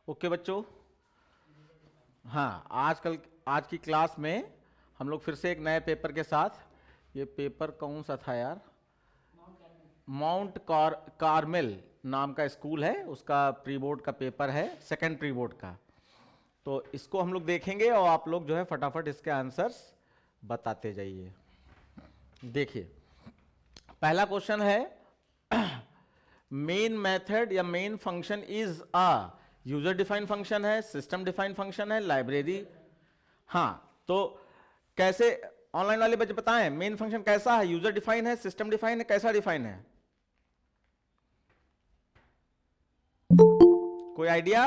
Okay बच्चों, हाँ आज की क्लास में हम लोग फिर से एक नए पेपर के साथ, ये पेपर कौन सा था यार, कार्मेल नाम का स्कूल है, उसका प्री बोर्ड का पेपर है, सेकंड प्री बोर्ड का। तो इसको हम लोग देखेंगे और आप लोग जो है फटाफट इसके आंसर्स बताते जाइए। देखिए पहला क्वेश्चन है, मेन मेथड या main function is a user defined function है, सिस्टम डिफाइंड फंक्शन है, लाइब्रेरी। हाँ, तो कैसे ऑनलाइन वाले बच्चे बताएं, मेन फंक्शन कैसा है, यूजर डिफाइन है, सिस्टम डिफाइन है, कैसा डिफाइन है? कोई आइडिया?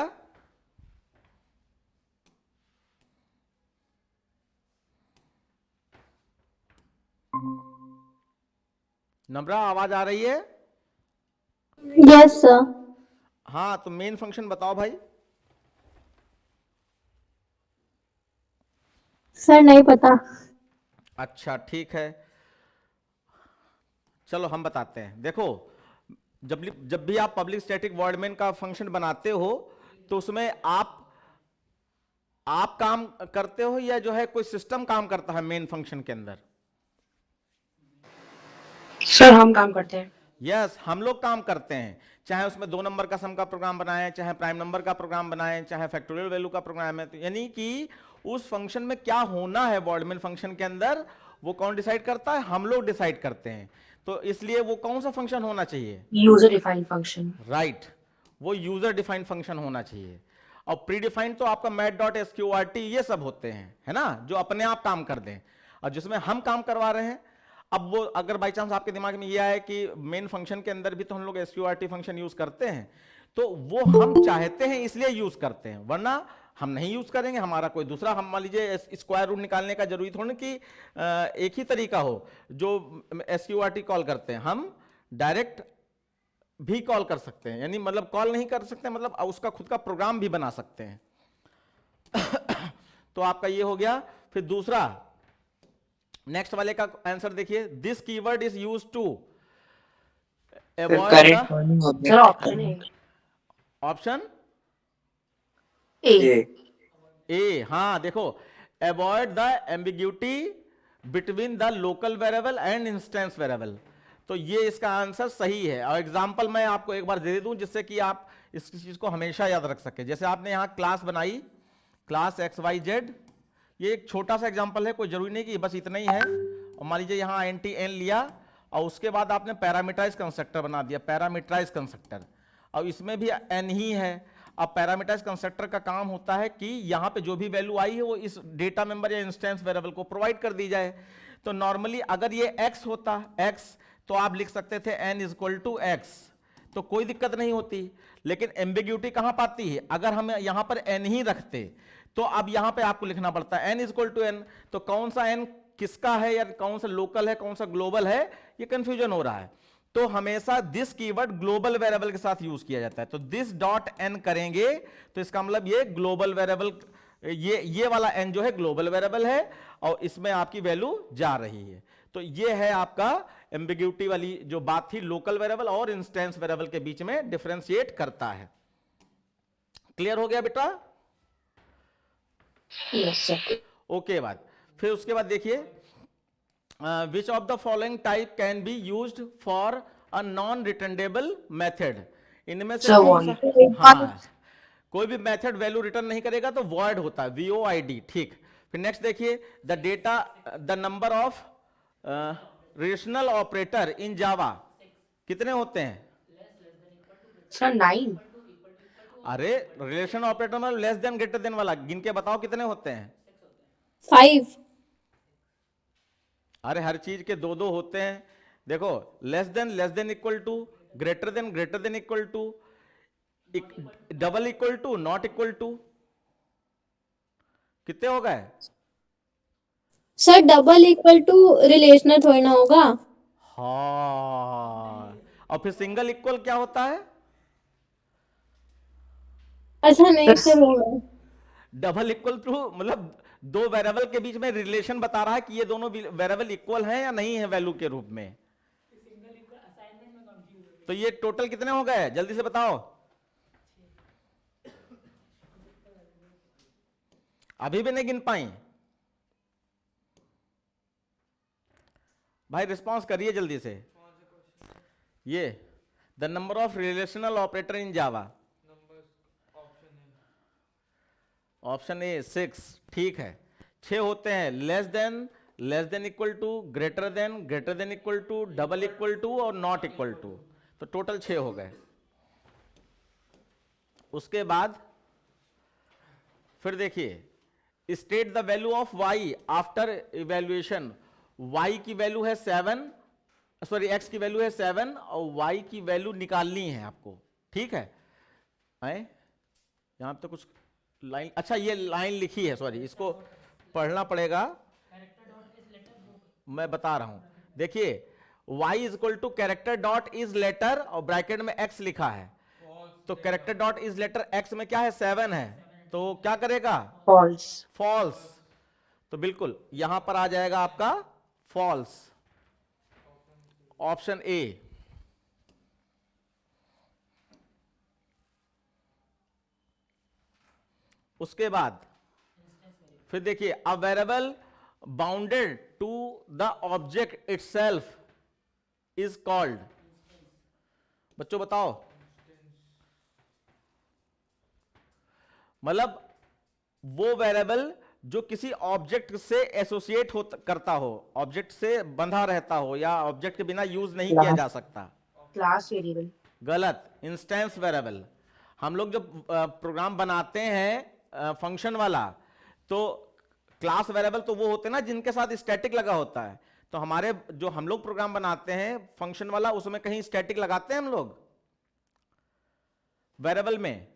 नम्रा आवाज आ रही है? Yes sir. हाँ, तो मेन फंक्शन बताओ भाई। सर नहीं पता। अच्छा ठीक है, चलो हम बताते हैं। देखो, जब भी आप पब्लिक स्टैटिक वॉइड मेन का फंक्शन बनाते हो तो उसमें आप काम करते हो या जो है कोई सिस्टम काम करता है मेन फंक्शन के अंदर? सर हम काम करते हैं। यस, हम लोग काम करते हैं, चाहे उसमें 2 नंबर का सम का प्रोग्राम बनाएं, चाहे प्राइम नंबर का प्रोग्राम बनाएं, चाहे फैक्टोरियल वैल्यू का प्रोग्राम है। तो यानी कि उस फंक्शन में क्या होना है बॉर्डमैन फंक्शन के अंदर, वो कौन डिसाइड करता है? हम लोग डिसाइड करते हैं। तो इसलिए वो कौन सा फंक्शन होना चाहिए? User defined function. राइट, वो यूजर डिफाइंड फंक्शन होना चाहिए। और प्री डिफाइंड तो आपका मैथ डॉट एसक्यूआरटी ये सब होते हैं, है ना, जो अपने आप काम कर दें। और जिसमें हम काम करवा रहे हैं, अब वो अगर बाई चांस आपके दिमाग में ये आए कि मेन फंक्शन के अंदर भी तो हम लोग एसक्यूआरटी फंक्शन यूज करते हैं, तो वो हम चाहते हैं इसलिए यूज करते हैं, वरना हम नहीं यूज करेंगे। हमारा कोई दूसरा, हम मान लीजिए स्क्वायर रूट निकालने का जरूरी थोड़ा कि एक ही तरीका हो जो एसक्यूआरटी कॉल करते हैं, हम डायरेक्ट भी कॉल कर सकते हैं, यानी मतलब कॉल नहीं कर सकते, मतलब उसका खुद का प्रोग्राम भी बना सकते हैं। तो आपका ये हो गया। फिर दूसरा, नेक्स्ट वाले का आंसर देखिए, this keyword is used to avoid the, sir option A. Option A. A, हाँ देखो, avoid the ambiguity between the local variable and instance variable. तो ये इसका आंसर सही है। और एग्जांपल मैं आपको एक बार दे दूं जिससे कि आप इस चीज को हमेशा याद रख सके। जैसे आपने यहां क्लास बनाई, क्लास एक्स वाई जेड, ये एक छोटा सा एग्जांपल है, कोई जरूरी नहीं कि बस इतना ही है। और मान लीजिए यहां एन टी एन लिया और उसके बाद आपने पैरामीटराइज कंस्ट्रक्टर बना दिया, पैरामीटराइज कंस्ट्रक्टर, और इसमें भी एन ही है। अब पैरामीटराइज कंस्ट्रक्टर का काम होता है कि यहां पे जो भी वैल्यू आई है वो इस डेटा मेंबर या इंस्टेंस वेरिएबल को प्रोवाइड कर दी जाए। तो नॉर्मली अगर ये x होता, x, तो आप लिख सकते थे n is equal to X, तो कोई दिक्कत नहीं होती। लेकिन एम्बिग्यूटी कहां पाती है, अगर हम यहां पर n ही रखते तो अब यहां पे आपको लिखना पड़ता है n is equal to n। तो कौन सा n किसका है, या कौन सा लोकल है, कौन सा ग्लोबल है, ये कंफ्यूजन हो रहा है। तो हमेशा दिस कीवर्ड ग्लोबल वेरिएबल के साथ यूज किया जाता है। तो दिस डॉट एन करेंगे तो इसका मतलब ये ग्लोबल वेरिएबल, ये वाला एन जो है ग्लोबल वेरिएबल है और इसमें आपकी वैल्यू जा रही है। तो ये है आपका एम्बिग्यूटी वाली जो बात थी, लोकल वेरिएबल और इंस्टेंस वेरिएबल के बीच में डिफरेंशिएट करता है। क्लियर हो गया बेटा? Yes sir. ओके, बात फिर उसके बाद देखिए, which of the following type can be used for a non returnable method. इनमें से सर कौन सा, वन। हाँ, कोई भी मेथड वैल्यू रिटर्न नहीं करेगा तो वॉइड होता है, VOID। ठीक, फिर नेक्स्ट देखिए, the data, the number of relational operator in Java कितने होते हैं? सर 9। अरे रिलेशन ऑपरेटर में लेस देन ग्रेटर देन वाला गिन के बताओ कितने होते हैं? 5। अरे हर चीज के दो दो होते हैं। देखो, less than equal to, greater than equal to, double equal to, not equal to, कितने हो गए? Sir double equal to relational थोड़ी ना होगा। हाँ, और फिर सिंगल इक्वल क्या होता है? अच्छा नहीं सर होगा। डबल इक्वल टू मतलब दो वेरिएबल के बीच में रिलेशन बता रहा है कि ये दोनों वेरिएबल इक्वल हैं या नहीं है वैल्यू के रूप में। तो ये टोटल कितने हो गए, जल्दी से बताओ। अभी भी नहीं गिन पाई? भाई रिस्पॉन्स करिए जल्दी से। ये the number of relational operator in Java, option A 6, ठीक है। 6 होते हैं, less than equal to, greater than equal to, double equal to और नॉट इक्वल टू। तो टोटल 6 हो गए। उसके बाद फिर देखिए, state the value of y after evaluation. y की वैल्यू है 7, सॉरी x की वैल्यू है 7 और y की वैल्यू निकालनी है आपको, ठीक है। यहां पे कुछ लाइन, अच्छा ये लाइन लिखी है, सॉरी इसको पढ़ना पड़ेगा, मैं बता रहा हूं। देखिए y is equal to character dot is letter और ब्रैकेट में x लिखा है, तो character dot is letter x में क्या है 7 है, तो क्या करेगा फॉल्स। फॉल्स। तो बिल्कुल यहां पर आ जाएगा आपका फॉल्स, ऑप्शन ए। उसके बाद फिर देखिए, a variable bounded to the object itself is called. बच्चों बताओ, मतलब वो वेरिएबल जो किसी ऑब्जेक्ट से एसोसिएट करता हो, ऑब्जेक्ट से बंधा रहता हो या ऑब्जेक्ट के बिना यूज नहीं किया जा सकता। Class variable. गलत, इंस्टेंस वेरिएबल। हम लोग जब प्रोग्राम बनाते हैं फंक्शन वाला, तो क्लास वेरिएबल तो वो होते हैं ना जिनके साथ स्टैटिक लगा होता है। तो हमारे जो हम लोग प्रोग्राम बनाते हैं फंक्शन वाला, उसमें कहीं स्टैटिक लगाते हैं हम लोग वेरिएबल में?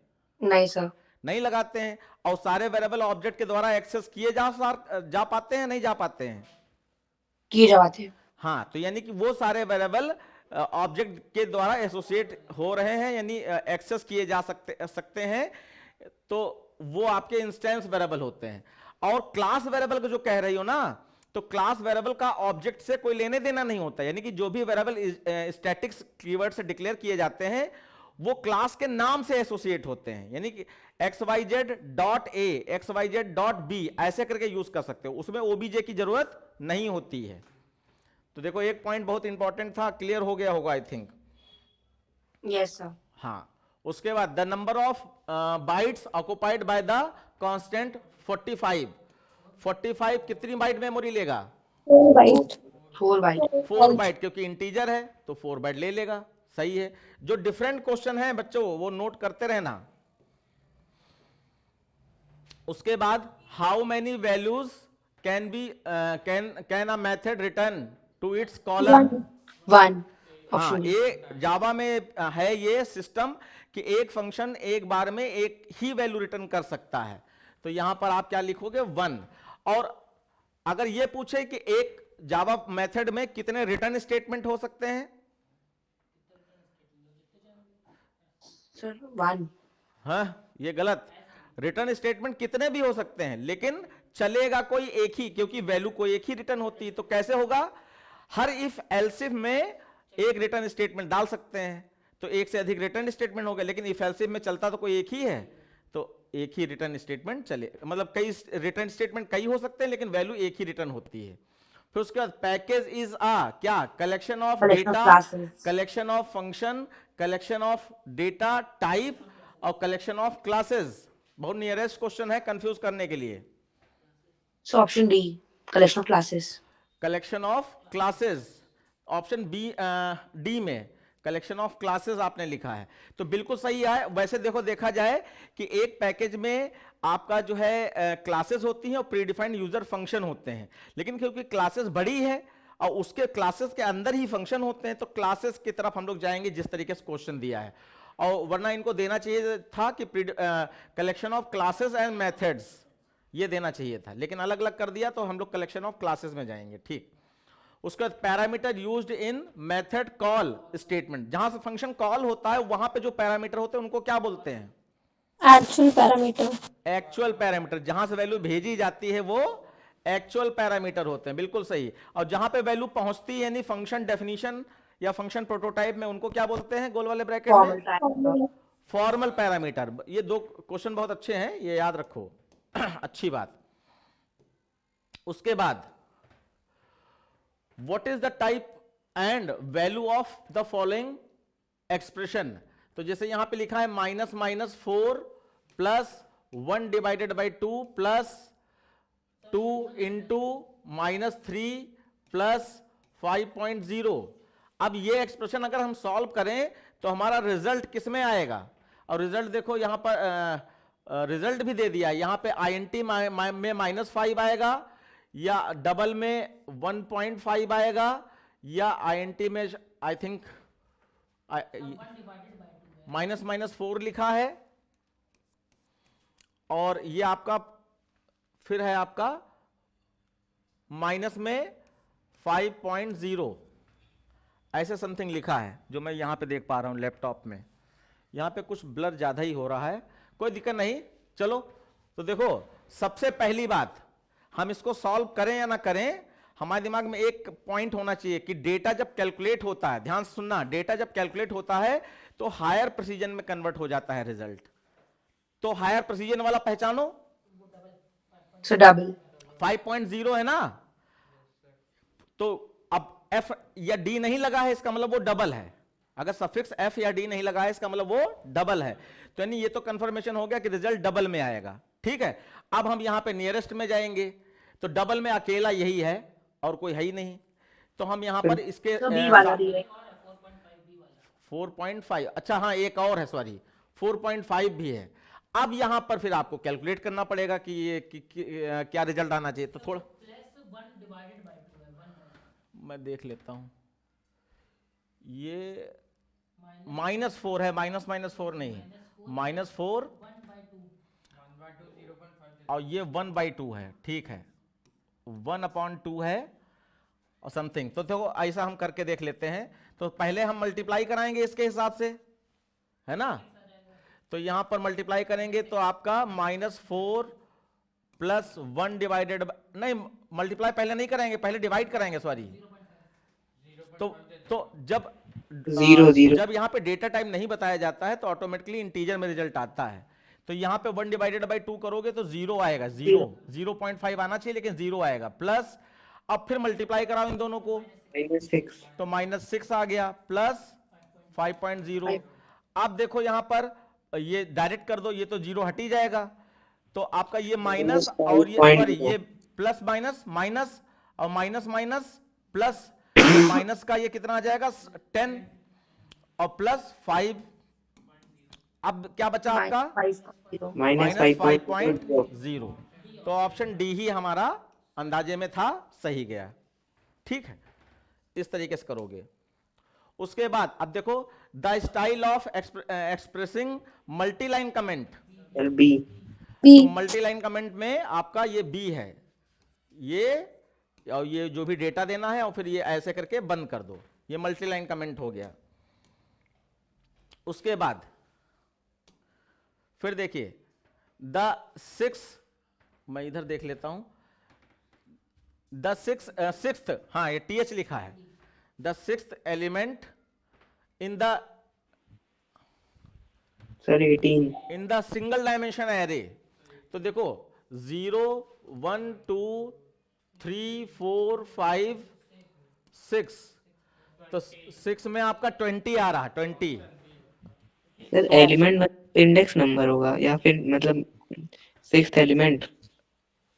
नहीं सर। नहीं लगाते हैं। और सारे वेरिएबल ऑब्जेक्ट के द्वारा एक्सेस किए जा पाते हैं, नहीं जा पाते हैं? किए जाते हैं। हाँ, तो यानी कि वो सारे वेरिएबल ऑब्जेक्ट के द्वारा एसोसिएट हो रहे हैं, यानी एक्सेस किए जा सकते हैं, तो वो आपके इंस्टेंस वेरिएबल होते हैं। और क्लास वेरिएबल को जो कह रही हो ना, तो क्लास वेरिएबल का ऑब्जेक्ट से कोई लेने देना नहीं होता, यानी कि जो भी वेरिएबल स्टैटिक्स कीवर्ड से डिक्लेयर किए जाते हैं वो क्लास के नाम से एसोसिएट होते हैं, यानी कि xyz dot A, xyz dot B ऐसे करके यूज कर सकते हो, उसमें ओबीजे की जरूरत नहीं होती है। तो देखो एक पॉइंट बहुत इंपॉर्टेंट था, क्लियर हो गया होगा आई थिंक। Yes sir. हाँ, उसके बाद the number of bytes occupied by the constant 45। 45 कितनी बाइट मेमोरी लेगा? 4 बाइट। 4 बाइट। 4 बाइट, क्योंकि इंटीजर है तो 4 बाइट ले लेगा, सही है। जो डिफरेंट क्वेश्चन है बच्चों वो नोट करते रहना। उसके बाद how many values can be can a method return to its column? 1। हाँ, ये जावा में है ये सिस्टम कि एक फंक्शन एक बार में एक ही वैल्यू रिटर्न कर सकता है। तो यहां पर आप क्या लिखोगे 1। और अगर ये पूछे कि एक जावा मेथड में कितने रिटर्न स्टेटमेंट हो सकते हैं? सर 1। हाँ, ये गलत। रिटर्न स्टेटमेंट कितने भी हो सकते हैं, लेकिन चलेगा कोई एक ही, क्योंकि वैल्यू कोई एक ही रिटर्न होती है। तो कैसे होगा? हर इफ एल्सिफ में एक रिटर्न स्टेटमेंट डाल सकते हैं, तो एक से अधिक रिटर्न स्टेटमेंट हो गए, लेकिन इफ एल्सिफ में चलता तो कोई एक ही है, तो एक ही रिटर्न स्टेटमेंट चले, मतलब कई रिटर्न स्टेटमेंट कई हो सकते हैं लेकिन वैल्यू एक ही रिटर्न होती है। फिर उसके बाद पैकेज इज क्या? Collection of data, collection of function, collection of data type और कलेक्शन ऑफ क्लासेस। बहुत नियरेस्ट क्वेश्चन है कंफ्यूज करने के लिए। So option D, collection of classes. Collection of classes, option B D में कलेक्शन ऑफ क्लासेस आपने लिखा है, तो बिल्कुल सही है। वैसे देखो, देखा जाए कि एक पैकेज में आपका जो है क्लासेस होती हैं और प्रीडिफाइंड यूजर फंक्शन होते हैं, लेकिन क्योंकि क्लासेस बड़ी है और उसके क्लासेस के अंदर ही फंक्शन होते हैं, तो क्लासेस की तरफ हम लोग जाएंगे जिस तरीके से क्वेश्चन दिया है। और वरना इनको देना चाहिए था कि collection of classes and methods, ये देना चाहिए था, लेकिन अलग अलग कर दिया, तो हम लोग कलेक्शन ऑफ क्लासेस में जाएंगे। ठीक, उसके बाद parameter used in method call statement, जहां से फंक्शन कॉल होता है वहां पे जो पैरामीटर होते हैं उनको क्या बोलते हैं? Actual parameter. एक्चुअल पैरामीटर, जहां से वैल्यू भेजी जाती है वो एक्चुअल पैरामीटर होते हैं, बिल्कुल सही। और जहां पे वैल्यू पहुंचती है यानी फंक्शन डेफिनेशन या फंक्शन प्रोटोटाइप में, उनको क्या बोलते हैं गोल वाले ब्रैकेट में? Formal parameter. ये दो क्वेश्चन बहुत अच्छे हैं, ये याद रखो। अच्छी बात। उसके बाद what is the type and value of the following expression. तो जैसे यहां पे लिखा है minus minus 4 plus 1 divided by 2 plus 2 into -3 plus 5.0। अब ये एक्सप्रेशन अगर हम सॉल्व करें तो हमारा रिजल्ट किस में आएगा, और रिजल्ट देखो यहां पर रिजल्ट भी दे दिया, यहां पे INT में -5 आएगा, या डबल में 1.5 आएगा, या INT में आई थिंक -4 लिखा है, और ये आपका फिर है आपका माइनस में 5.0 ऐसे समथिंग लिखा है, जो मैं यहां पे देख पा रहा हूं लैपटॉप में। यहां पे कुछ ब्लर ज्यादा ही हो रहा है, कोई दिक्कत नहीं। चलो तो देखो, सबसे पहली बात, हम इसको सॉल्व करें या ना करें, हमारे दिमाग में एक पॉइंट होना चाहिए कि डेटा जब कैलकुलेट होता है, ध्यान से सुनना, डेटा जब कैलकुलेट होता है तो हायर प्रिसीजन में कन्वर्ट हो जाता है रिजल्ट। तो हायर प्रिसीजन वाला पहचानो, So double. 5.0 है ना, तो अब F या D नहीं लगा है, इसका मतलब वो डबल है। अगर सफिक्स F या D नहीं लगा है, इसका मतलब वो डबल है। तो यानी ये तो कंफर्मेशन हो गया कि रिजल्ट डबल में आएगा। ठीक है, अब हम यहां पे नियरेस्ट में जाएंगे, तो डबल में अकेला यही है और कोई है ही नहीं, तो हम यहां पर इसके So B वाला दी है. 4.5, अच्छा हाँ एक और है, सॉरी 4.5 भी है। अब यहां पर फिर आपको कैलकुलेट करना पड़ेगा कि ये क्या रिजल्ट आना चाहिए, तो थोड़ा मैं देख लेता हूं, ये -4 है, -4 नहीं, -4 और ये 1/2 है, ठीक है, 1/2 है और समथिंग। तो देखो ऐसा हम करके देख लेते हैं। तो पहले हम मल्टीप्लाई कराएंगे इसके हिसाब से, है ना, तो यहां पर मल्टीप्लाई करेंगे तो आपका -4 प्लस 1 डिवाइडेड, नहीं मल्टीप्लाई पहले नहीं करेंगे, पहले डिवाइड कराएंगे, सॉरी। तो जब जब यहां पे डेटा टाइप नहीं बताया जाता है तो ऑटोमेटिकली इंटीजर में रिजल्ट आता है। तो यहां पे 1 डिवाइडेड बाई 2 करोगे तो 0 आएगा, 0.5 आना चाहिए लेकिन 0 आएगा, प्लस अब फिर मल्टीप्लाई कराओ इन दोनों को, -6 तो -6 आ गया, प्लस 5.0। अब देखो यहां पर ये डायरेक्ट कर दो, ये तो 0 हट ही जाएगा, तो आपका ये माइनस और ये सॉरी ये प्लस माइनस माइनस और माइनस माइनस प्लस, माइनस का ये कितना आ जाएगा 10 और प्लस 5, अब क्या बचा आपका -5.0। तो ऑप्शन डी ही हमारा अंदाजे में था, सही गया। ठीक है, इस तरीके से करोगे। उसके बाद अब देखो, the style of expressing multiline comment, B तो मल्टीलाइन कमेंट में आपका ये बी है, ये और ये जो भी डेटा देना है और फिर ये ऐसे करके बंद कर दो, ये मल्टीलाइन कमेंट हो गया। उसके बाद फिर देखिए द 6, मैं इधर देख लेता हूं, द सिक्स्थ, हाँ ये TH लिखा है, the 6th element in the sir 18 in the single dimension array. तो देखो 0 1 2 3 4 5 6, तो 6 में आपका 20 आ रहा, 20। सर एलिमेंट मतलब इंडेक्स नंबर होगा या फिर मतलब 6th एलिमेंट।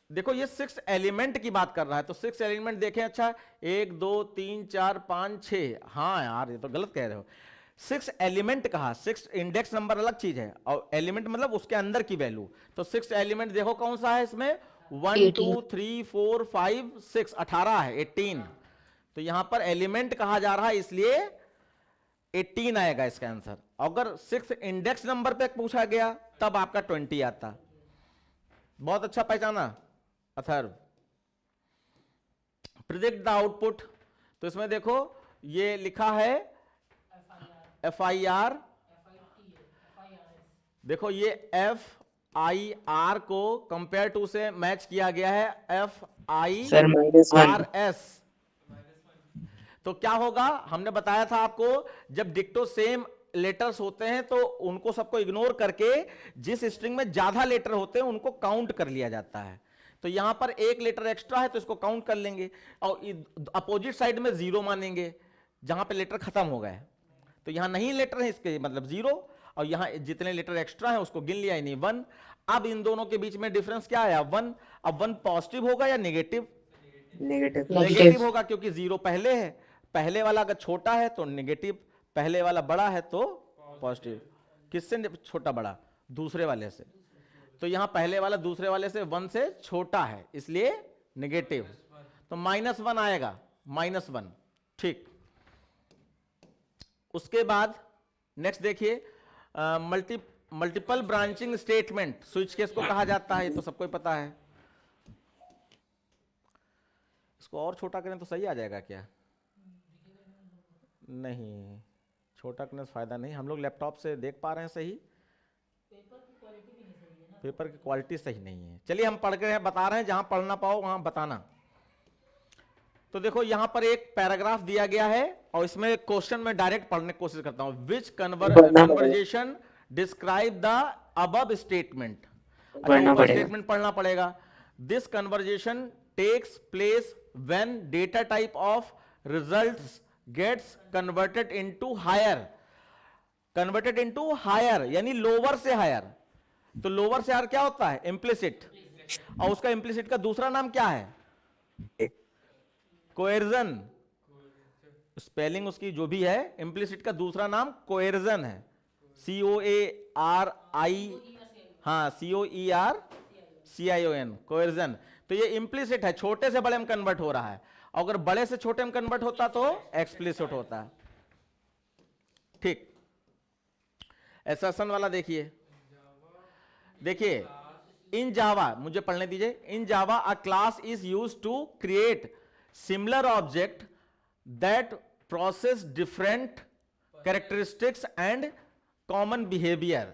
देखो ये 6 एलिमेंट की बात कर रहा है, तो 6 एलिमेंट देखें, अच्छा 1 2 3 4 5 6, हाँ यार ये तो गलत कह रहे हो, 6 एलिमेंट कहा, 6 इंडेक्स नंबर अलग चीज है और एलिमेंट मतलब उसके अंदर की वैल्यू। तो 6 एलिमेंट देखो कौन सा है इसमें, 1 2 3 4 5 6, 18 है, 18। तो यहां पर एलिमेंट कहा जा रहा है इसलिए 18 आएगा इसका आंसर। अगर 6 इंडेक्स नंबर पे पूछा गया तब आपका 20 आता। बहुत अच्छा पहचाना अथर्व। प्रिडिक्ट द आउटपुट, तो इसमें देखो ये लिखा है FIR, देखो ये FIR को कंपेयर टू से मैच किया गया है सर -1 FIRS। तो क्या होगा, हमने बताया था आपको, जब डिक्टो सेम लेटर्स होते हैं तो उनको सबको इग्नोर करके जिस स्ट्रिंग में ज्यादा लेटर होते हैं उनको काउंट कर लिया जाता है। तो यहां पर एक लेटर एक्स्ट्रा है तो इसको काउंट कर लेंगे, और अपोजिट साइड में जीरो मानेंगे जहां पे लेटर खत्म हो गए। तो यहां नहीं लेटर है इसके मतलब जीरो, और यहां जितने लेटर एक्स्ट्रा है उसको गिन लिया यानी 1। अब इन दोनों के बीच में डिफरेंस क्या आया 1। अब 1 पॉजिटिव होगा या नेगेटिव? नेगेटिव। नेगेटिव होगा क्योंकि जीरो पहले है, पहले वाला अगर छोटा है तो नेगेटिव, पहले वाला बड़ा है तो पॉजिटिव। किससे छोटा बड़ा? दूसरे वाले से। तो यहां पहले वाला दूसरे वाले से 1 से छोटा है इसलिए नेगेटिव, तो -1 आएगा, -1। ठीक, उसके बाद नेक्स्ट देखिए multiple branching statement switch case को कहा जाता है, ये तो सबको ही पता है। इसको और छोटा करें तो सही आ जाएगा क्या? नहीं, छोटा करने से फायदा नहीं, हम लोग लैपटॉप से देख पा रहे हैं सही, पेपर की क्वालिटी सही नहीं है। चलिए हम पढ़ के बता रहे हैं, जहां पढ़ना पाओ वहां बताना। तो देखो यहां पर एक पैराग्राफ दिया गया है और इसमें क्वेश्चन में डायरेक्ट पढ़ने की कोशिश करता हूं। Which conversion describe the above statement. अच्छा, स्टेटमेंट पढ़ना पड़ेगा। This conversion takes place when data type of results gets converted into higher. Converted into higher यानी लोअर से हायर। तो लोअर से हायर क्या होता है? इम्प्लिसिट। और उसका इम्प्लिसिट का दूसरा नाम क्या है? कोएर्जन। स्पेलिंग उसकी जो भी है, इम्प्लिसिट का दूसरा नाम कोएर्जन है, COARI, हाँ COERCION, कोएर्जन। तो ये इम्प्लिसिट है, छोटे से बड़े में कन्वर्ट हो रहा है। अगर बड़े से छोटे में कन्वर्ट होता तो एक्सप्लिसिट होता है। ठीक, एसर्शन वाला देखिए, देखिए इन जावा, मुझे पढ़ने दीजिए। In Java a class is used to create similar object that process different characteristics and common behaviour.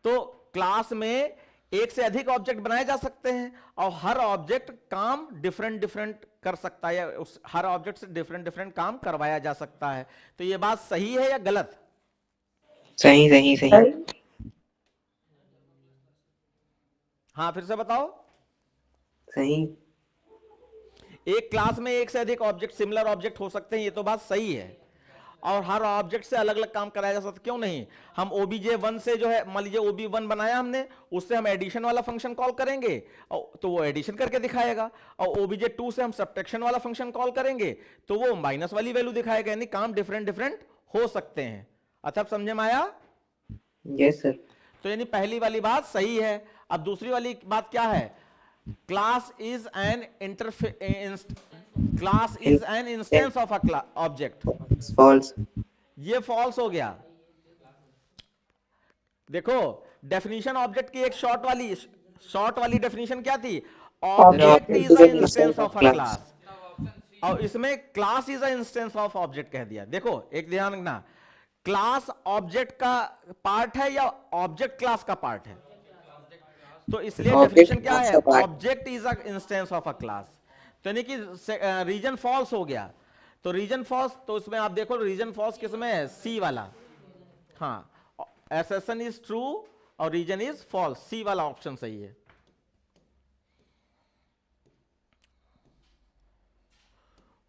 तो क्लास में एक से अधिक ऑब्जेक्ट बनाए जा सकते हैं और हर ऑब्जेक्ट काम डिफरेंट डिफरेंट कर सकता है, या उस हर ऑब्जेक्ट से डिफरेंट डिफरेंट काम करवाया जा सकता है। तो ये बात सही है या गलत? सही सही सही। हाँ फिर से बताओ। सही। एक क्लास में एक से अधिक ऑब्जेक्ट, सिमिलर ऑब्जेक्ट हो सकते हैं, ये तो बात सही है। और हर ऑब्जेक्ट से अलग अलग काम कराया जा सकता है, क्यों नहीं? हम OBJ1 से जो है, मान लीजिए OB1 बनाया हमने, उससे हम एडिशन वाला फंक्शन कॉल करेंगे तो वो एडिशन करके दिखाएगा। और OBJ2 से हम सब्ट्रैक्शन वाला फंक्शन कॉल करेंगे तो वो माइनस वाली वैल्यू दिखाएगा। यानी काम डिफरेंट डिफरेंट हो सकते हैं। अच्छा, समझे में आया? Yes sir. तो यानी पहली वाली बात सही है। अब दूसरी वाली बात क्या है? Class is an instance of a object. False. ये फॉल्स हो गया। देखो डेफिनेशन ऑब्जेक्ट की एक शॉर्ट वाली डेफिनेशन क्या थी? Object is a instance of a class, और इसमें class is a instance of object कह दिया। देखो एक ध्यान रखना, क्लास ऑब्जेक्ट का पार्ट है या ऑब्जेक्ट क्लास का पार्ट है? तो इसलिए डेफिनेशन क्या है? Object is a instance of a class. तो यानी कि रीजन फॉल्स हो गया। तो रीजन फॉल्स, तो इसमें आप देखो रीजन फॉल्स किसमें है? सी वाला। हाँ, एसेशन इज ट्रू और रीजन इज फॉल्स, सी वाला ऑप्शन सही है।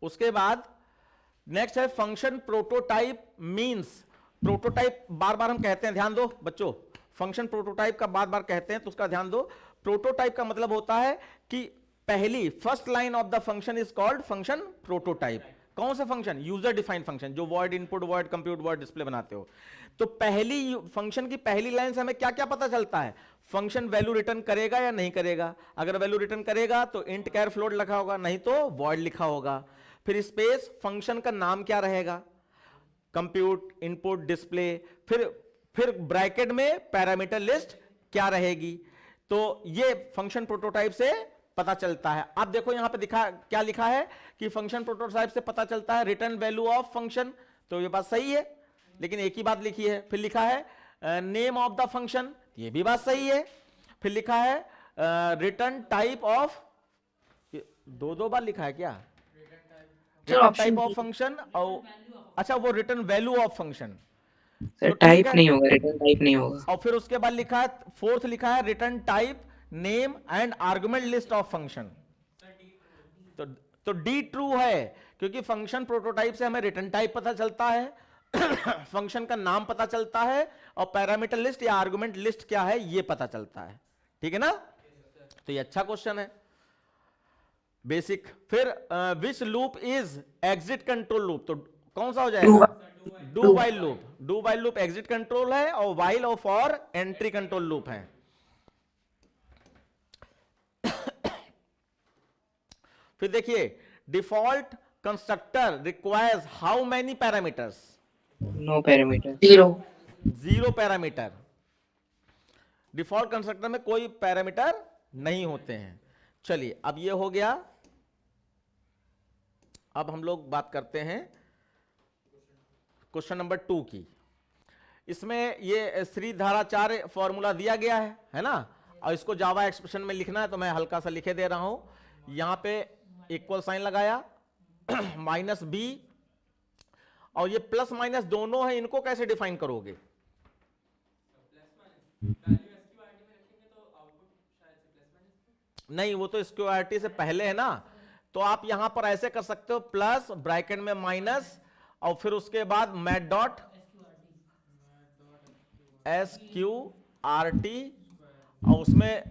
उसके बाद नेक्स्ट है फंक्शन प्रोटोटाइप मींस। प्रोटोटाइप बार बार हम कहते हैं, ध्यान दो बच्चों, फंक्शन प्रोटोटाइप का बार बार कहते हैं तो उसका ध्यान दो। प्रोटोटाइप का मतलब होता है कि पहली first line of the function is called function prototype. कौन सा फंक्शन? यूजर डिफाइंड फंक्शन, जो void input, void compute, void display बनाते हो। तो पहली फंक्शन की पहली लाइन से हमें क्या क्या पता चलता है? फंक्शन वैल्यू रिटर्न करेगा या नहीं करेगा। अगर वैल्यू रिटर्न करेगा तो इंट कैर फ्लोट लिखा होगा, नहीं तो वॉइड लिखा होगा। फिर स्पेस, फंक्शन का नाम क्या रहेगा? Compute, input, display. फिर ब्रैकेट में पैरामीटर लिस्ट क्या रहेगी। तो ये फंक्शन प्रोटोटाइप से पता चलता है। अब देखो यहां पे दिखा क्या लिखा है कि फंक्शन प्रोटोटाइप से पता चलता है रिटर्न वैल्यू ऑफ फंक्शन। तो ये बात सही है, लेकिन एक ही बात लिखी है। फिर लिखा है नेम ऑफ द फंक्शन, ये भी बात सही है। फिर लिखा है रिटर्न टाइप ऑफ, दो बार लिखा है क्या? रिटर्न टाइप ऑफ फंक्शन, और अच्छा वो return value of function. Sir तो ठीक टाइप है। नहीं होगा, रिटर्न टाइप नहीं होगा। और फिर उसके बाद लिखा है, फोर्थ लिखा है return type name and argument list of function. तो डी ट्रू है, क्योंकि फंक्शन प्रोटोटाइप से हमें रिटर्न टाइप पता चलता है फंक्शन का नाम पता चलता है, और पैरामीटर लिस्ट या आर्गुमेंट लिस्ट क्या है ये पता चलता है। ठीक है ना? तो ये अच्छा क्वेश्चन है, बेसिक। फिर which loop is exit control loop, तो कौन सा हो जाएगा? Do while loop. Do while loop exit control है, और वाइल और फॉर एंट्री कंट्रोल लूप है। फिर देखिए, default constructor requires how many parameters? No parameter. 0. 0 parameter. Default constructor में कोई पैरामीटर नहीं होते हैं। चलिए, अब ये हो गया। अब हम लोग बात करते हैं क्वेश्चन नंबर 2 की। इसमें ये श्रीधराचार्य फॉर्मूला दिया गया है ना? और इसको जावा एक्सप्रेशन में लिखना है, तो मैं हल्का सा लिखे दे रहा हूं। यहां पे इक्वल साइन लगाया माइनस बी, और ये प्लस माइनस दोनों है, इनको कैसे डिफाइन करोगे? नहीं, वो तो स्क्वायरिटी से पहले है ना, तो आप यहां पर ऐसे कर सकते हो, प्लस ब्रैकेट में माइनस, और फिर उसके बाद मैट डॉट SQRT, और उसमें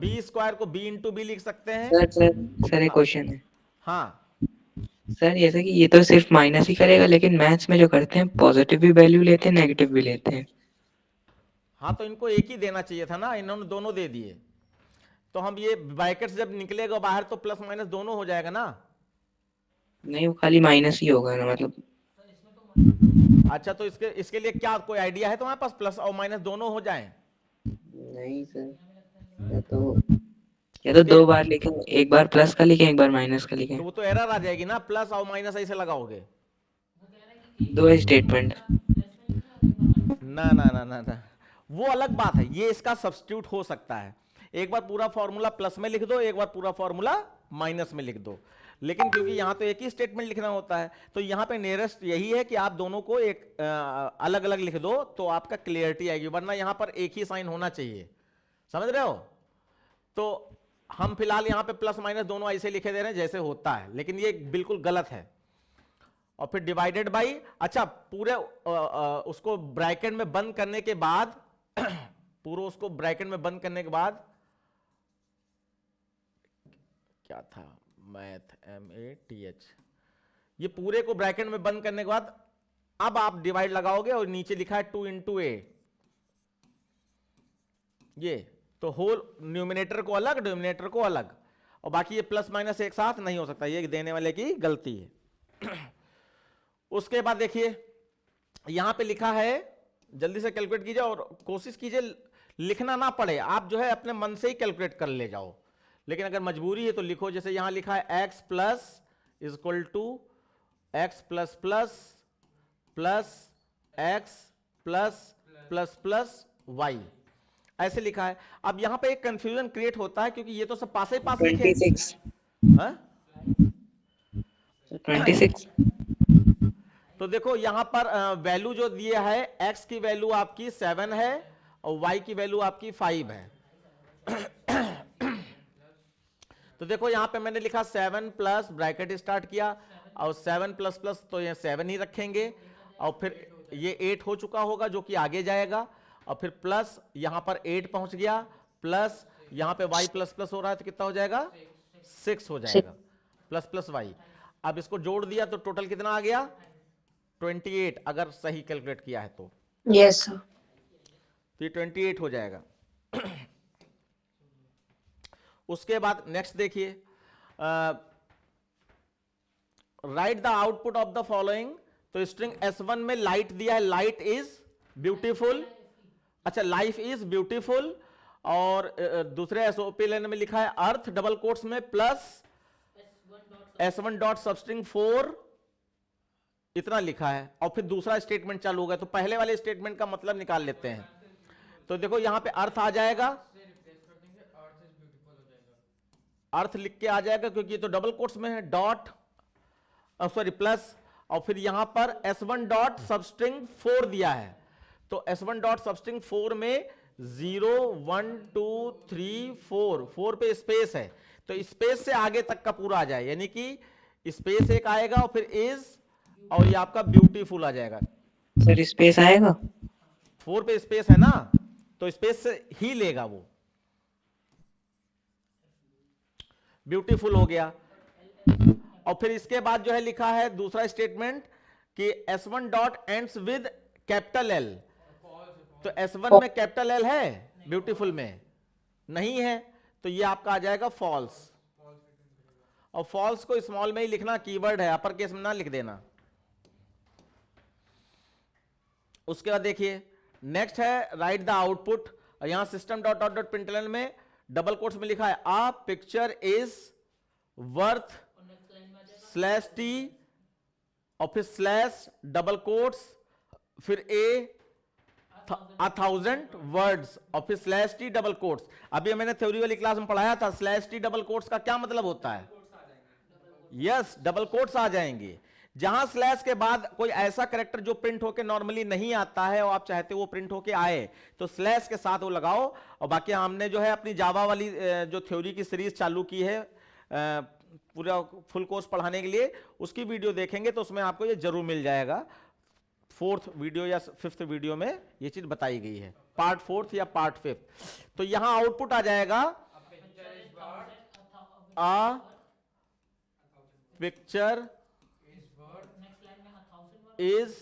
बी स्क्वायर को बी इंटू बी लिख सकते हैं। सर एक क्वेश्चन है। हाँ, सर जैसे कि ये तो सिर्फ माइनस ही करेगा, लेकिन मैथ्स में जो करते हैं पॉजिटिव भी वैल्यू लेते हैं, नेगेटिव भी लेते हैं। हाँ, तो इनको एक ही देना चाहिए था ना, इन्होंने दोनों दे दिए। तो हम ये ब्रैकेट जब निकलेगा बाहर, तो प्लस माइनस दोनों हो जाएगा ना। नहीं, वो खाली माइनस ही होगा ना, मतलब। अच्छा, तो इसके लिए क्या कोई आइडिया है तुम्हारे पास, प्लस और माइनस दोनों हो जाएं? नहीं सर, या तो 2 बार लिखें, एक बार प्लस का लिखें, एक बार माइनस का लिखें। तो वो तो एरर आ जाएगी ना, प्लस और माइनस ऐसे लगाओगे। 2 स्टेटमेंट। ना ना ना ना ना, वो अलग बात है, ये इसका सब्स्टिट्यूट हो सकता है। एक बार पूरा फॉर्मूला प्लस में लिख दो, एक बार पूरा फॉर्मूला माइनस में लिख दो, लेकिन क्योंकि यहां तो एक ही स्टेटमेंट लिखना होता है, तो यहां पे नियरेस्ट यही है कि आप दोनों को एक अलग अलग लिख दो, तो आपका क्लियरिटी आएगी, वरना यहां पर एक ही साइन होना चाहिए। समझ रहे हो? तो हम फिलहाल यहां पे प्लस माइनस दोनों ऐसे लिखे दे रहे हैं जैसे होता है, लेकिन ये बिल्कुल गलत है। और फिर डिवाइडेड बाई, अच्छा पूरे उसको ब्रैकेट में बंद करने के बाद पूरा उसको ब्रैकेट में बंद करने के बाद क्या था, मैथ MATH, ये पूरे को ब्रैकेट में बंद करने के बाद अब आप डिवाइड लगाओगे, और नीचे लिखा है 2 into A, ये तो होल न्यूमिनेटर को अलग, डिनोमिनेटर को अलग, और बाकी ये प्लस माइनस एक साथ नहीं हो सकता, ये देने वाले की गलती है। उसके बाद देखिए, यहां पे लिखा है, जल्दी से कैलकुलेट कीजिए, और कोशिश कीजिए लिखना ना पड़े, आप जो है अपने मन से ही कैलकुलेट कर ले जाओ, लेकिन अगर मजबूरी है तो लिखो। जैसे यहां लिखा है x plus is equal to x plus plus plus x plus plus plus y, ऐसे लिखा है। अब यहां पे एक कंफ्यूजन क्रिएट होता है, क्योंकि ये तो सब पास ही पास लिखे। 26। हाँ? 26। तो देखो यहां पर वैल्यू जो दिया है, x की वैल्यू आपकी 7 है, और y की वैल्यू आपकी 5 है। तो देखो यहां पे मैंने लिखा 7 प्लस ब्रैकेट स्टार्ट किया, और 7 प्लस प्लस, तो ये 7 ही रखेंगे, और फिर ये 8 हो चुका होगा जो कि आगे जाएगा, और फिर प्लस यहां पर 8 पहुंच गया, प्लस यहां पे y प्लस प्लस हो रहा है, तो कितना हो जाएगा? 6 हो जाएगा, प्लस प्लस y। अब इसको जोड़ दिया तो टोटल कितना आ गया? 28, अगर सही कैलकुलेट किया है तो। Yes, sir. तो ये 28 हो जाएगा। उसके बाद नेक्स्ट देखिए, right the output of the following. तो स्ट्रिंग S1 में लाइट दिया है, लाइट इज ब्यूटीफुल, अच्छा लाइफ इज ब्यूटीफुल, और दूसरे एसओपी लाइन में लिखा है अर्थ डबल कोट्स में प्लस S1 डॉट सबस्ट्रिंग 4, इतना लिखा है, और फिर दूसरा स्टेटमेंट चालू होगा। तो पहले वाले स्टेटमेंट का मतलब निकाल लेते हैं। तो देखो यहां पे अर्थ आ जाएगा, अर्थ लिख के आ जाएगा, क्योंकि ये तो डबल कोट्स में है, डॉट सॉरी प्लस, और फिर यहां पर S1 डॉट सबस्ट्रिंग 4 दिया है, तो S1 डॉट सबस्ट्रिंग 4 में 0 1 2 3 4 4 पे स्पेस है, तो स्पेस से आगे तक का पूरा आ जाए, यानी कि स्पेस एक आएगा और फिर इज और ये आपका ब्यूटीफुल आ जाएगा। सर स्पेस आएगा? 4 पे स्पेस है ना, तो स्पेस से ही लेगा वो। ब्यूटीफुल हो गया। और फिर इसके बाद जो है लिखा है दूसरा स्टेटमेंट कि S1 dot ends with capital L, तो S1 में कैपिटल एल है, ब्यूटीफुल में नहीं है, तो ये आपका आ जाएगा फॉल्स। और फॉल्स को स्मॉल में ही लिखना, कीवर्ड है, अपर केस में ना लिख देना। उसके बाद देखिए नेक्स्ट है राइट द आउटपुट, और यहां system dot dot dot println में डबल कोट्स में लिखा है a picture is worth slash T और फिर स्लैश डबल कोट्स फिर ए 1000 वर्ड्स और फिर स्लैश टी डबल कोट्स। अभी मैंने थ्योरी वाली क्लास में पढ़ाया था स्लैश टी डबल कोट्स का क्या मतलब होता है। यस, डबल कोट्स आ जाएंगे। जहां स्लैश के बाद कोई ऐसा कैरेक्टर जो प्रिंट होके नॉर्मली नहीं आता है और आप चाहते हो वो प्रिंट होके आए, तो स्लैश के साथ वो लगाओ। और बाकी हमने जो है अपनी जावा वाली जो थ्योरी की सीरीज चालू की है पूरा फुल कोर्स पढ़ाने के लिए, उसकी वीडियो देखेंगे तो उसमें आपको ये जरूर मिल जाएगा। 4th वीडियो या 5th वीडियो में ये चीज बताई गई है, पार्ट 4th या पार्ट 5th। तो यहां आउटपुट आ जाएगा आ पिक्चर इज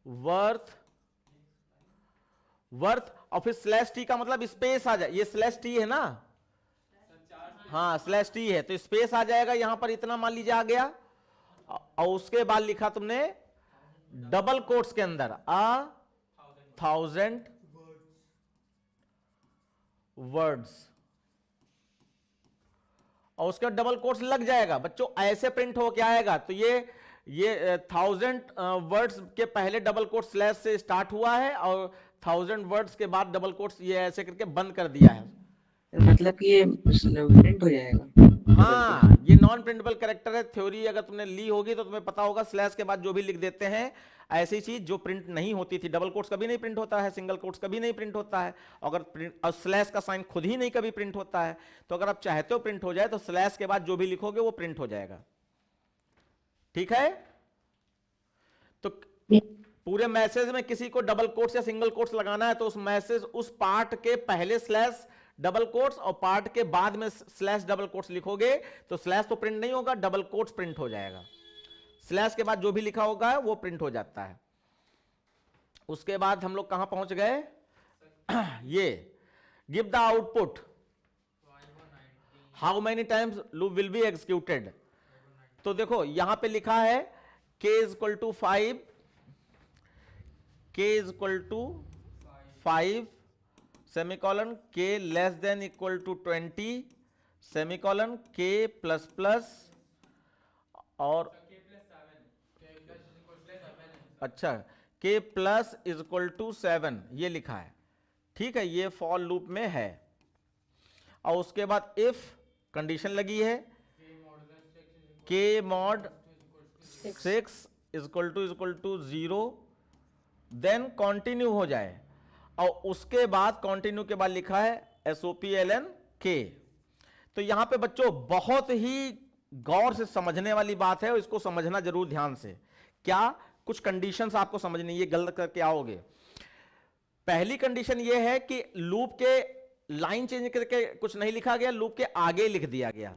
वर्थ और फिर स्लैश टी का मतलब स्पेस आ जाए, ये स्लैश टी है ना, हाँ स्लैश टी है तो स्पेस आ जाएगा यहां पर, इतना मान लीजिए आ गया। और उसके बाद लिखा तुमने डबल कोट्स के अंदर 1000 वर्ड्स और उसके बाद डबल कोट्स लग जाएगा। बच्चों ऐसे प्रिंट हो क्या आएगा, तो ये 1000 वर्ड्स के पहले डबल कोट स्लैश से स्टार्ट हुआ है और 1000 वर्ड्स के बाद डबल कोट्स ये ऐसे करके बंद कर दिया है। मतलब ये प्रिंट हो जाएगा। हाँ, ये नॉन प्रिंटेबल कैरेक्टर है। थ्योरी अगर तुमने ली होगी तो तुम्हें पता होगा स्लैश के बाद जो भी लिख देते हैं ऐसी चीज जो प्रिंट नहीं होती थी। डबल कोट्स कभी नहीं प्रिंट होता है, सिंगल कोट्स कभी नहीं प्रिंट होता है, अगर प्रिंट और स्लैश का साइन खुद ही नहीं कभी प्रिंट होता है। तो अगर आप चाहते हो प्रिंट हो जाए तो स्लैश के बाद जो भी लिखोगे वो प्रिंट हो जाएगा। ठीक है, तो पूरे मैसेज में किसी को डबल कोट्स या सिंगल कोट्स लगाना है तो उस मैसेज उस पार्ट के पहले स्लैश डबल कोट्स और पार्ट के बाद में स्लैश डबल कोट्स लिखोगे तो स्लैश तो प्रिंट नहीं होगा, डबल कोट्स प्रिंट हो जाएगा। स्लैश के बाद जो भी लिखा होगा वो प्रिंट हो जाता है। उसके बाद हम लोग कहां पहुंच गए, ये give the output how many times loop will be executed. तो देखो यहां पे लिखा है k is equal to 5, k is equal to 5 semicolon, k less than equal to 20 semicolon, k plus plus और अच्छा k plus is equal to 7 ये लिखा है। ठीक है, ये फॉर लूप में है। और उसके बाद इफ कंडीशन लगी है k mod 6 is equal to 0 then continue हो जाए। और उसके बाद कंटिन्यू के बाद लिखा है SOPLN K। तो यहां पे बच्चों बहुत ही गौर से समझने वाली बात है और इसको समझना जरूर ध्यान से। क्या कुछ कंडीशंस आपको समझनी, ये गलत करके आओगे। पहली कंडीशन ये है कि लूप के लाइन चेंज करके कुछ नहीं लिखा गया, लूप के आगे लिख दिया गया।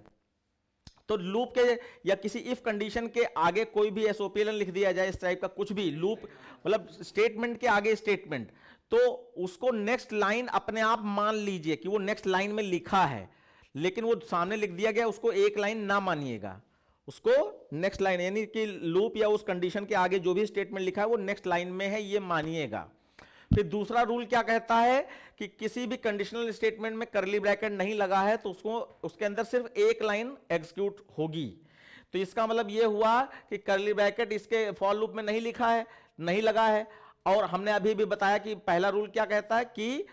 तो लूप के या किसी इफ कंडीशन के आगे कोई भी SOPLN लिख दिया जाए, इस टाइप का कुछ भी लूप मतलब स्टेटमेंट के आगे स्टेटमेंट, तो उसको नेक्स्ट लाइन अपने आप मान लीजिए कि वो नेक्स्ट लाइन में लिखा है, लेकिन वो सामने लिख दिया गया, उसको एक लाइन ना मानिएगा, उसको नेक्स्ट लाइन यानी कि लूप या उस कंडीशन के आगे जो भी स्टेटमेंट लिखा है वो नेक्स्ट लाइन में है ये मानिएगा। फिर दूसरा रूल क्या कहता है कि किसी भी कंडीशनल स्टेटमेंट में करली ब्रैकेट नहीं लगा है तो उसको उसके अंदर सिर्फ एक लाइन एग्जीक्यूट होगी। तो इसका मतलब ये हुआ कि करली ब्रैकेट इसके फॉर लूप में नहीं लिखा है, नहीं लगा है। और हमने अभी भी बताया कि पहला रूल क्या कहता है कि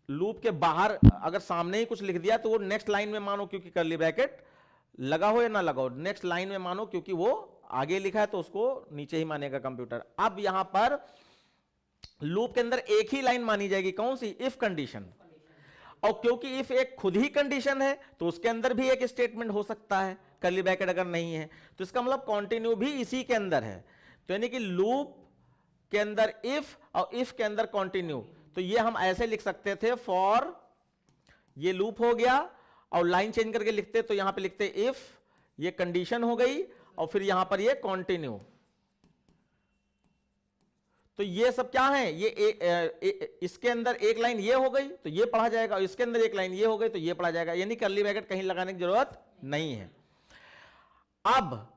लूप के बाहर अगर सामने ही कुछ लिख दिया तो वो नेक्स्ट लाइन में मानो क्योंकि करली ब्रैकेट लगा हो या ना लगा हो, नेक्स्ट लाइन में मानो क्योंकि वो आगे लिखा है तो उसको नीचे ही मानेगा कंप्यूटर। अब यहां पर लूप के अंदर एक ही लाइन मानी जाएगी, कौन सी? If condition. और क्योंकि इफ एक खुद ही कंडीशन है तो उसके अंदर भी एक स्टेटमेंट हो सकता है, कर्ली ब्रैकेट अगर नहीं है तो इसका मतलब कंटिन्यू भी इसी के अंदर है। तो यानी कि लूप के अंदर इफ और इफ के अंदर कंटिन्यू, तो ये हम ऐसे लिख सकते थे, फॉर, ये लूप हो गया, और लाइन चेंज करके लिखते तो यहां पे लिखते इफ, ये कंडीशन हो गई, और फिर यहां पर ये कंटिन्यू। तो ये सब क्या है, ये इसके अंदर एक लाइन ये हो गई तो ये पढ़ा जाएगा, और इसके अंदर एक लाइन ये हो गई तो ये पढ़ा जाएगा, यानी कर्ली ब्रैकेट कहीं लगाने की जरूरत नहीं है। अब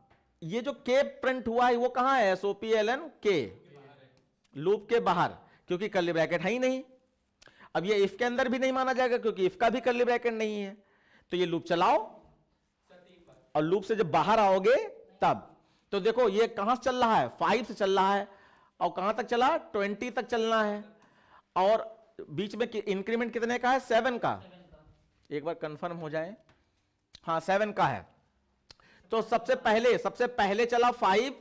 ये जो के प्रिंट हुआ है वो कहां है? SOPLN के, लूप के बाहर, क्योंकि कर्ली ब्रैकेट है ही नहीं। अब ये इफ के अंदर भी नहीं माना जाएगा क्योंकि इफ का भी कर्ली ब्रैकेट नहीं है। तो ये लूप चलाओ, और लूप से जब बाहर आओगे तब, तो देखो ये कहां से चल रहा है? 5 से चल रहा है, और कहां तक चला? 20 तक चलना है, और बीच में इंक्रीमेंट कितने का है? 7 का। एक बार कंफर्म हो जाए, हाँ 7 का है। तो सबसे पहले चला 5,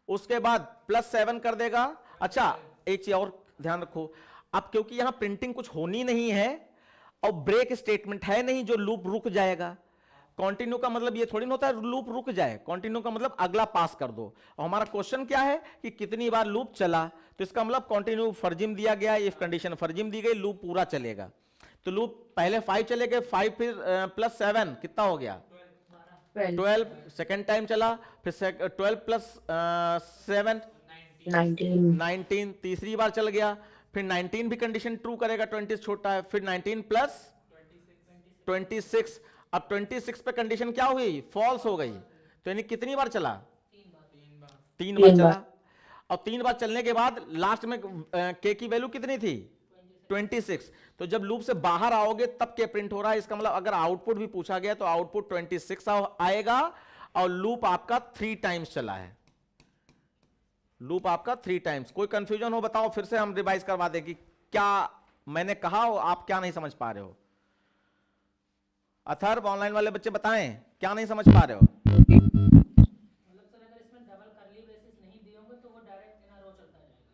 उसके बाद +7 कर देगा। अच्छा एक चीज और ध्यान रखो, अब क्योंकि यहां प्रिंटिंग कुछ होनी नहीं है और ब्रेक स्टेटमेंट है नहीं जो लूप रुक जाएगा। कंटिन्यू का मतलब ये थोड़ी ना होता है लूप रुक जाए, कंटिन्यू का मतलब अगला पास कर दो। और हमारा क्वेश्चन क्या है कि कितनी बार लूप चला, तो इसका मतलब कंटिन्यू फर्जिम दिया गया, इफ कंडीशन फर्जिम दी गई, लूप पूरा चलेगा। तो लूप पहले 5 चले गए, 5 फिर +7 कितना हो गया? 12। सेकेंड टाइम चला, फिर 12 + 7 19, तीसरी बार चल गया, फिर 19 भी कंडीशन ट्रू करेगा, 20 छोटा है, फिर 19 + 26। अब 26 पे कंडीशन क्या हुई? फॉल्स हो गई। तो यानी कितनी बार चला? 3 बार चला। और 3 बार चलने के बाद लास्ट में के की वैल्यू कितनी थी? 26। तो जब लूप से बाहर आओगे तब के प्रिंट हो रहा है। इसका मतलब अगर आउटपुट भी पूछा गया तो आउटपुट 26 आएगा, और लूप आपका 3 टाइम्स चला है। लूप आपका 3 टाइम्स। कोई कंफ्यूजन हो बताओ, फिर से हम रिवाइज करवा दें कि क्या मैंने कहा हो, आप क्या नहीं समझ पा रहे हो? अथर्व, ऑनलाइन वाले बच्चे बताएं क्या नहीं समझ पा रहे हो? मतलब सर अगर इसमें डबल कर्ली ब्रेसेस नहीं दिए होंगे तो वो डायरेक्ट इन रो चलता जाएगा।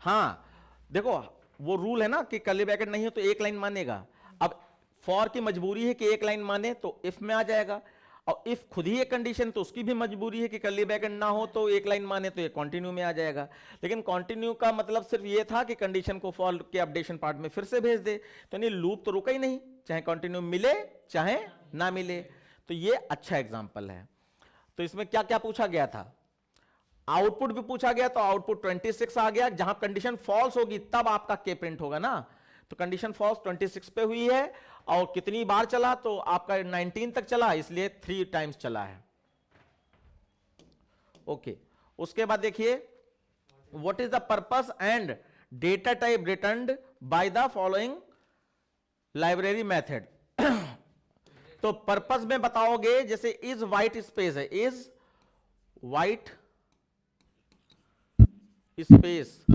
हाँ देखो वो रूल है ना कि कर्ली ब्रैकेट नहीं है तो एक लाइन मानेगा। अब फॉर की मजबूरी है कि एक लाइन माने तो इफ में आ जाएगा, और इफ खुद ही एक कंडीशन तो उसकी भी मजबूरी है कि कर्ली ब्रैकेट ना हो तो एक लाइन माने तो ये कंटिन्यू में आ जाएगा। लेकिन कंटिन्यू का मतलब सिर्फ ये था कि कंडीशन को फॉर के अपडेशन पार्ट में फिर से भेज दे, तो नहीं लूप तो रुका ही नहीं, चाहे कंटिन्यू मिले चाहे ना मिले। तो ये अच्छा एग्जांपल है। तो इसमें क्या क्या पूछा गया था? आउटपुट भी पूछा गया, तो आउटपुट 26 आ गया। जहां कंडीशन फॉल्स होगी तब आपका के प्रिंट होगा ना, तो कंडीशन फॉल्स 26 पे हुई है, और कितनी बार चला? तो आपका 19 तक चला, इसलिए 3 टाइम्स चला है। ओके, उसके बाद देखिए, what is the purpose and data type returned by the following library method. तो पर्पस में बताओगे, जैसे इज वाइट स्पेस है, इज वाइट स्पेस।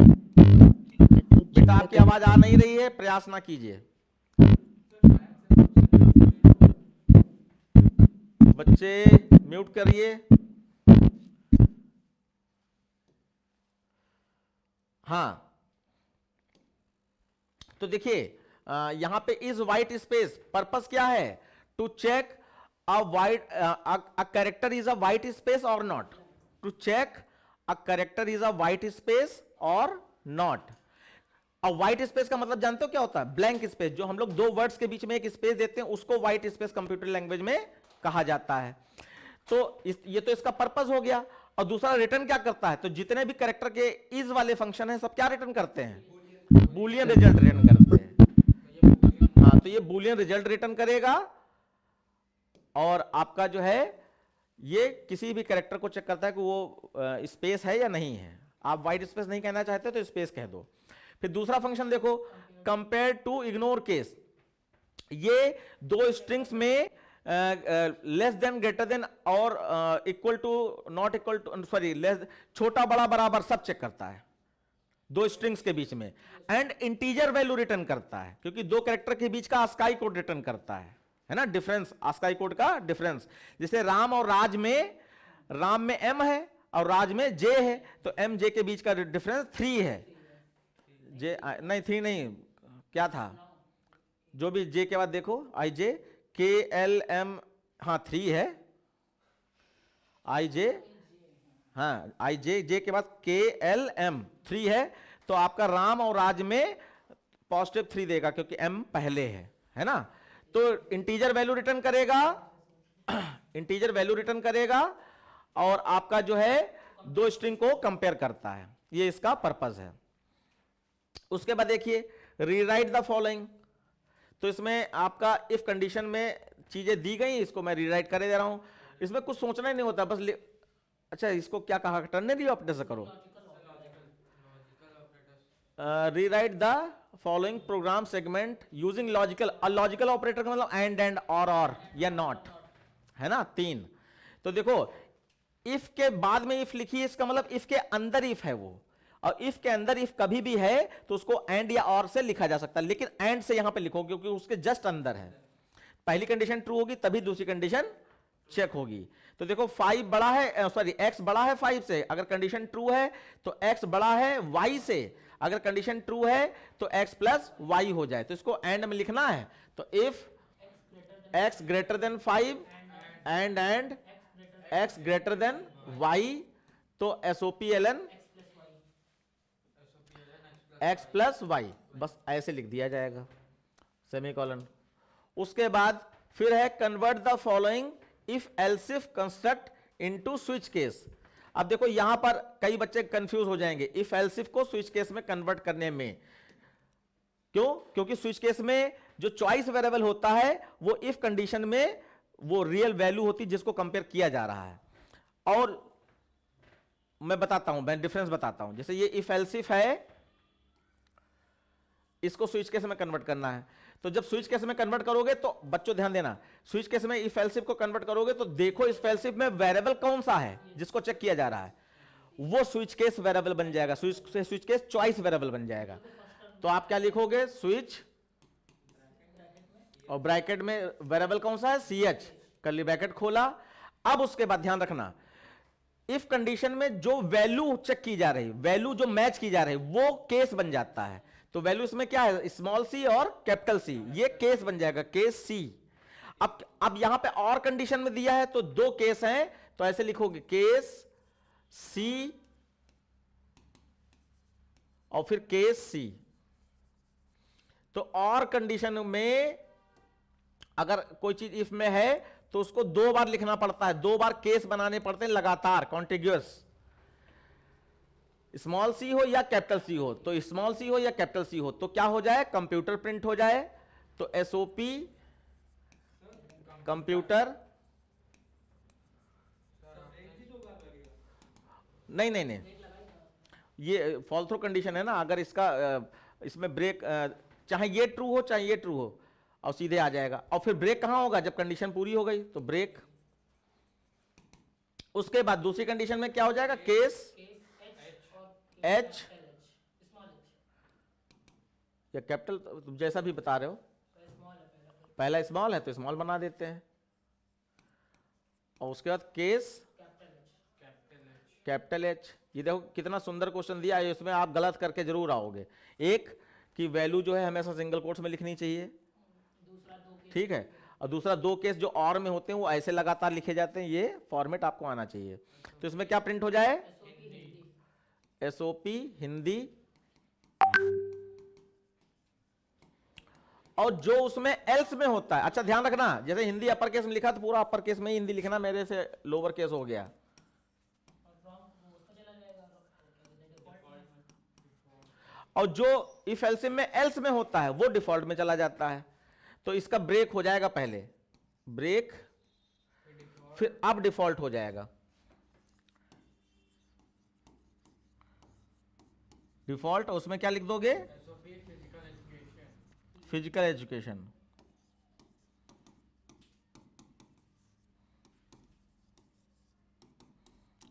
बेटा आपकी आवाज आ नहीं रही है, प्रयास ना कीजिए। बच्चे म्यूट करिए। हाँ तो देखिए यहां पे इज वाइट स्पेस, पर्पस क्या है? To check a white a character is a white space और not. To check a character is a white space और नॉट। अब व्हाइट स्पेस का मतलब जानते हो क्या होता है? Blank space. जो हम लोग दो वर्ड्स के बीच में एक स्पेस देते हैं उसको व्हाइट स्पेस कंप्यूटर लैंग्वेज में कहा जाता है। तो ये तो इसका पर्पस हो गया। और दूसरा रिटर्न क्या करता है? तो जितने भी कैरेक्टर के इज वाले फंक्शन है सब क्या रिटर्न करते हैं? बूलियन रिजल्ट रिटर्न करते हैं। हाँ तो ये बूलियन रिजल्ट रिटर्न करेगा, और आपका जो है ये किसी भी कैरेक्टर को चेक करता है कि वो स्पेस है या नहीं है। आप व्हाइट स्पेस नहीं कहना चाहते तो स्पेस कह दो। फिर दूसरा फंक्शन देखो, कंपेयर टू इग्नोर केस। ये दो स्ट्रिंग्स में लेस देन, ग्रेटर देन और equal to, not equal to, sorry less, छोटा बड़ा बराबर सब चेक करता है दो स्ट्रिंग्स के बीच में। एंड इंटीजर वैल्यू रिटर्न करता है, क्योंकि दो कैरेक्टर के बीच का आस्काई कोड रिटर्न करता है ना, डिफरेंस, आस्काई कोड का डिफरेंस। जैसे राम और राज में, राम में M है और राज में जे है, तो एम जे के बीच का डिफरेंस 3 है। जे नहीं 3 नहीं, क्या था, जो भी जे के बाद देखो, आई जे के एल एम, हाँ 3 है, आई जे, हाँ आई जे, जे के बाद के एल एम 3 है, तो आपका राम और राज में पॉजिटिव 3 देगा क्योंकि एम पहले है ना। तो इंटीजर वैल्यू रिटर्न करेगा, इंटीजर वैल्यू रिटर्न करेगा और आपका जो है दो स्ट्रिंग को कंपेयर करता है, ये इसका पर्पस है। उसके बाद देखिए रीराइट द फॉलोइंग, तो इसमें आपका इफ कंडीशन में चीजें दी गई, इसको मैं रीराइट करे दे रहा हूं, इसमें कुछ सोचना ही नहीं होता, बस अच्छा इसको क्या कहा, टर्नरी ऑपरेटर से करो। Rewrite the following program segment using logical, logical operator का मतलब एंड और या नॉट, है ना 3। तो देखो इफ के बाद में इफ लिखी है, इसका मतलब इफ के अंदर इफ है वो, और इफ के अंदर इफ कभी भी है तो उसको एंड या और से लिखा जा सकता है, लेकिन एंड से यहां पे लिखो क्योंकि उसके जस्ट अंदर है। पहली कंडीशन ट्रू होगी तभी दूसरी कंडीशन चेक होगी। तो देखो 5 बड़ा है, सॉरी x बड़ा है 5 से, अगर कंडीशन ट्रू है तो x बड़ा है y से, अगर कंडीशन ट्रू है तो x प्लस y हो जाए, तो इसको एंड में लिखना है। तो if x greater than 5 and x greater than y, तो SOPLN x प्लस y, बस ऐसे लिख दिया जाएगा सेमीकोलन। उसके बाद फिर है convert the following if else if construct into switch case. अब देखो यहां पर कई बच्चे कंफ्यूज हो जाएंगे इफ एल्स इफ को स्विच केस में कन्वर्ट करने में। क्यों? क्योंकि स्विच केस में जो चॉइस वेरिएबल होता है वो इफ कंडीशन में वो रियल वैल्यू होती है जिसको कंपेयर किया जा रहा है। और मैं बताता हूं, मैं डिफरेंस बताता हूं, जैसे ये इफ एल्स इफ है, इसको स्विच केस में कन्वर्ट करना है। तो जब स्विच केस में कन्वर्ट करोगे तो बच्चों ध्यान देना, स्विच केस में इफ एल्स इफ को कन्वर्ट करोगे तो देखो इफ एल्स इफ में वेरिएबल कौन सा है जिसको चेक किया जा रहा है, वो स्विच केस वेरिएबल बन जाएगा, स्विच केस चॉइस वेरिएबल बन जाएगा। तो आप क्या लिखोगे, स्विच और ब्रैकेट में वेरिएबल कौन सा है, CH, कर्ली ब्रैकेट खोला। अब उसके बाद ध्यान रखना, इफ कंडीशन में जो वैल्यू चेक की जा रही, वैल्यू जो मैच की जा रही वो केस बन जाता है। तो वैल्यू इसमें क्या है, स्मॉल c और कैपिटल C, ये केस बन जाएगा, केस C। अब यहां पे और कंडीशन में दिया है तो दो केस हैं, तो ऐसे लिखोगे केस C और फिर केस C। तो और कंडीशन में अगर कोई चीज इफ में है तो उसको 2 बार लिखना पड़ता है, 2 बार केस बनाने पड़ते हैं लगातार, कॉन्टिग्यूअस। स्मॉल c हो या कैपिटल C हो, तो स्मॉल c हो या कैपिटल C हो तो क्या हो जाए, कंप्यूटर प्रिंट हो जाए। तो SOP कंप्यूटर, नहीं, ये फॉल थ्रू कंडीशन है ना, अगर इसका इसमें ब्रेक चाहे ये ट्रू हो चाहे ये ट्रू हो और सीधे आ जाएगा। और फिर ब्रेक कहां होगा, जब कंडीशन पूरी हो गई तो ब्रेक। उसके बाद दूसरी कंडीशन में क्या हो जाएगा, केस H या कैपिटल, तुम जैसा भी बता रहे हो, पहला स्मॉल है तो स्मॉल बना देते हैं, और उसके बाद केस कैपिटल H। ये देखो कितना सुंदर क्वेश्चन दिया है, इसमें आप गलत करके जरूर आओगे। एक कि वैल्यू जो है हमेशा सिंगल कोट्स में लिखनी चाहिए, ठीक है, और दूसरा 2 केस जो और में होते हैं वो ऐसे लगातार लिखे जाते हैं, ये फॉर्मेट आपको आना चाहिए। तो इसमें क्या प्रिंट हो जाए, SOP हिंदी, और जो उसमें एल्स में होता है, अच्छा ध्यान रखना, जैसे हिंदी अपर केस में लिखा तो पूरा अपर केस में ही हिंदी लिखना, मेरे से लोअर केस हो गया। और जो इफ एल्स में एल्स में होता है वो डिफॉल्ट में चला जाता है। तो इसका ब्रेक हो जाएगा, पहले ब्रेक फिर अब डिफॉल्ट हो जाएगा, डिफॉल्ट। उसमें क्या लिख दोगे, फिजिकल एजुकेशन।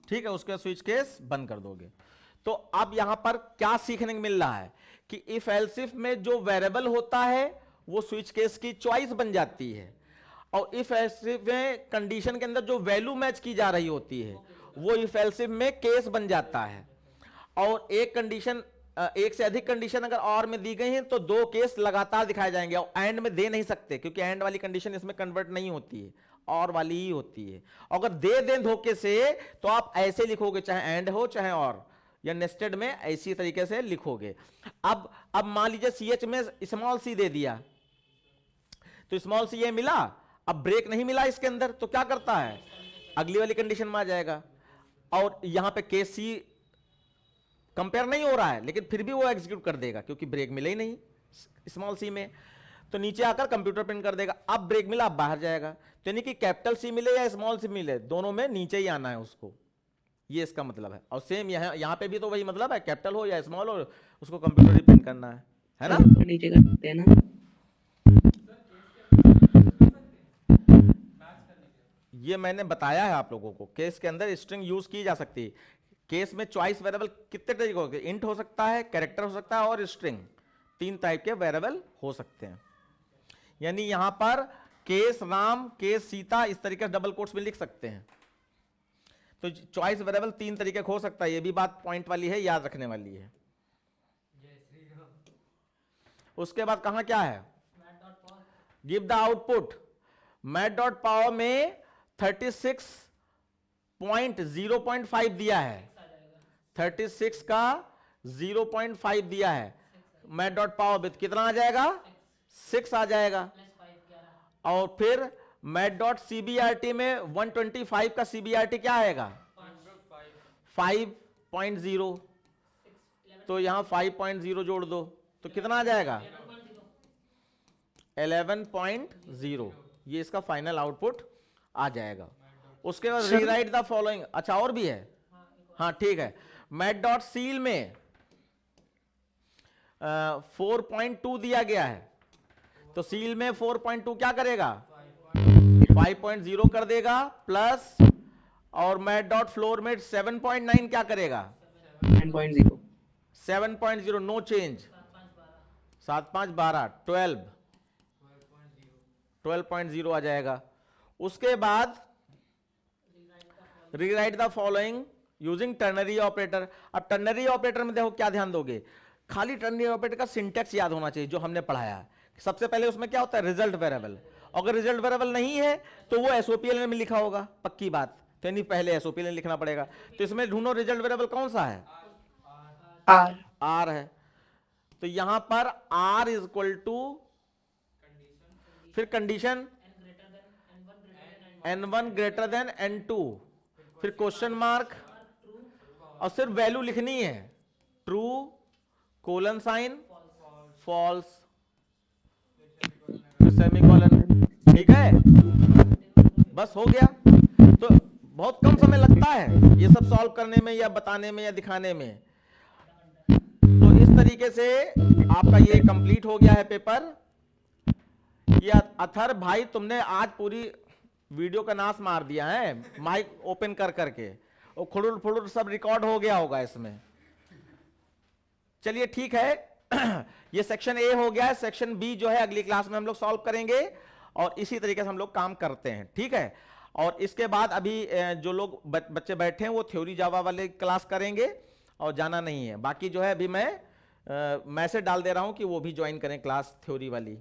ठीक है, उसका स्विच केस बंद कर दोगे। तो अब यहां पर क्या सीखने को मिल रहा है कि इफ एल्स इफ में जो वेरिएबल होता है वो स्विच केस की चॉइस बन जाती है, और इफ एल्स इफ में कंडीशन के अंदर जो वैल्यू मैच की जा रही होती है वो इफ एल्सिफ में केस बन जाता है। और एक कंडीशन, एक से अधिक कंडीशन अगर और में दी गई हैं तो दो केस लगातार दिखाए जाएंगे, और एंड में दे नहीं सकते क्योंकि एंड वाली कंडीशन इसमें कन्वर्ट नहीं होती है, और वाली ही होती है। अगर दे दें धोखे से तो आप ऐसे लिखोगे, चाहे एंड हो चाहे और, या नेस्टेड में ऐसी तरीके से लिखोगे। अब मान लीजिए CH में स्मॉल सी दे दिया, तो स्मॉल सी ये मिला, अब ब्रेक नहीं मिला इसके अंदर, तो क्या करता है, अगली वाली कंडीशन में आ जाएगा। और यहां पे केस सी कंपेयर नहीं हो रहा है, लेकिन फिर भी वो एग्जीक्यूट कर देगा क्योंकि ब्रेक मिला ही नहीं स्मॉल सी में, तो नीचे आकर कंप्यूटर प्रिंट कर देगा। अब ब्रेक मिला, अब बाहर जाएगा। तो यानी कि कैपिटल सी मिले या स्मॉल सी मिले, दोनों में नीचे ही आना है उसको, ये इसका मतलब है। और सेम यहाँ पे भी तो वही मतलब है, कैपिटल हो या स्मॉल हो, उसको कंप्यूटर ही प्रिंट करना है ना। तो नीचे कर सकते हैं ना। ये मैंने बताया है आप लोगों को, केस के अंदर स्ट्रिंग यूज की जा सकती है। केस में चॉइस वेरिएबल कितने तरीके होते हैं, इंट हो सकता है, कैरेक्टर हो सकता है और स्ट्रिंग, 3 टाइप के वेरिएबल हो सकते हैं। यानी यहां पर केस राम, केस सीता, इस तरीके से डबल कोट्स में लिख सकते हैं। तो चॉइस वेरिएबल 3 तरीके का हो सकता है, ये भी बात पॉइंट वाली है, याद रखने वाली है। उसके बाद कहां क्या है, गिव द आउटपुट। मैट.पावर में 36.0.5 दिया है, 36 का 0.5 दिया है। मैट.पावर विथ कितना आ जाएगा, 6 आ जाएगा। और फिर मैट.cbrt में 125 का cbrt क्या आएगा, 5.0, तो यहां 5.0 जोड़ दो तो कितना आ जाएगा, 11.0। ये इसका फाइनल आउटपुट आ जाएगा। उसके बाद रीराइट द फॉलोइंग, अच्छा और भी है, हाँ ठीक है। मैट.सील में 4.2 दिया गया है, तो सील में 4.2 क्या करेगा, 5.0 कर देगा प्लस, और मैट.फ्लोर में 7.9 क्या करेगा, 9.0, 7.0 नो चेंज, 7 5 12 12.0 आ जाएगा। उसके बाद rewrite the following using ternary operator. अब टर्नरी ऑपरेटर में देखो क्या ध्यान दोगे, खाली टर्नरी ऑपरेटर का सिंटैक्स याद होना चाहिए जो हमने पढ़ाया है। सबसे पहले उसमें क्या होता है, रिजल्ट वेरिएबल। अगर रिजल्ट वेरिएबल नहीं है तो वो एसओपीएल में लिखा होगा, पक्की बात, तो नहीं पहले एसओपीएल में लिखना पड़ेगा। तो इसमें ढूंढो रिजल्ट वेरिएबल कौन सा है, आर है। तो यहां पर आर इज इक्वल टू, फिर condition n1 greater than n2, फिर क्वेश्चन मार्क, और सिर्फ वैल्यू लिखनी है, true colon sign false semicolon, ठीक है, बस हो गया। तो बहुत कम समय लगता है ये सब सॉल्व करने में या बताने में या दिखाने में। तो इस तरीके से आपका ये कंप्लीट हो गया है पेपर। ये अथर भाई तुमने आज पूरी वीडियो का नाश मार दिया है, माइक ओपन कर करके, और खुड़ुर फुड़ुर सब रिकॉर्ड हो गया होगा इसमें। चलिए ठीक है, ये सेक्शन ए हो गया है। सेक्शन बी जो है अगली क्लास में हम लोग सॉल्व करेंगे, और इसी तरीके से हम लोग काम करते हैं, ठीक है। और इसके बाद अभी जो लोग बच्चे बैठे हैं वो थ्योरी जावा वाले क्लास करेंगे, और जाना नहीं है। बाकी जो है अभी मैं मैसेज डाल दे रहा हूं कि वो भी ज्वाइन करें क्लास थ्योरी वाली।